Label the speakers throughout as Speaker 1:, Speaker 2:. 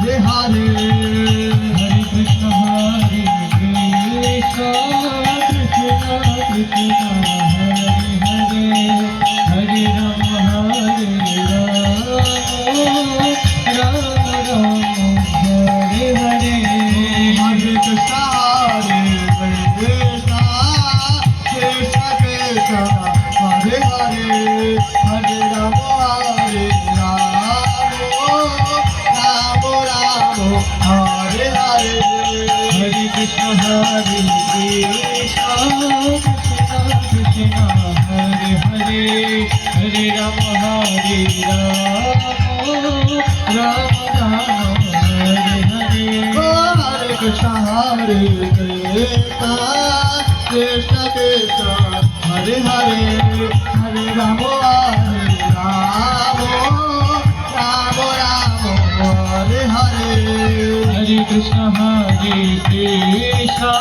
Speaker 1: Hare Krishna Hare Krishna Krishna Krishna Hare Hare Hare Rama Hare Rama Hare Krishna Hare Hare Hare Rama Hare Hare Hare Hare Krishna Hare Krishna Krishna Krishna Hare Hare Hare Rama Hare Rama Rama Hare Hare Hare Krishna Hare Krishna Krishna Krishna Hare Hare Hare Rama Hare Rama Rama Hare Hare Hare Krishna Hare Krishna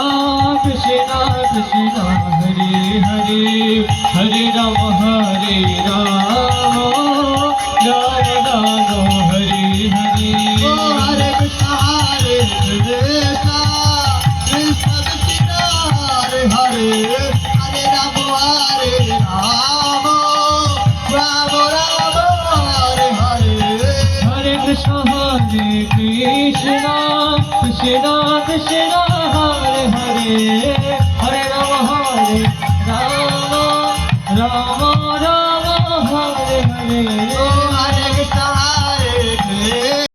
Speaker 1: Krishna Krishna Hare Hare Hare Rama Hare Rama Rama Rama Hare Hare Hare Krishna Hare Krishna Krishna Krishna Hare Hare Hare Rama Hare Rama Rama Rama Hare Hare Hare Krishna Hare Krishna Krishna Krishna Hare Hare Hare Rama Hare Rama Rama Rama Hare Hare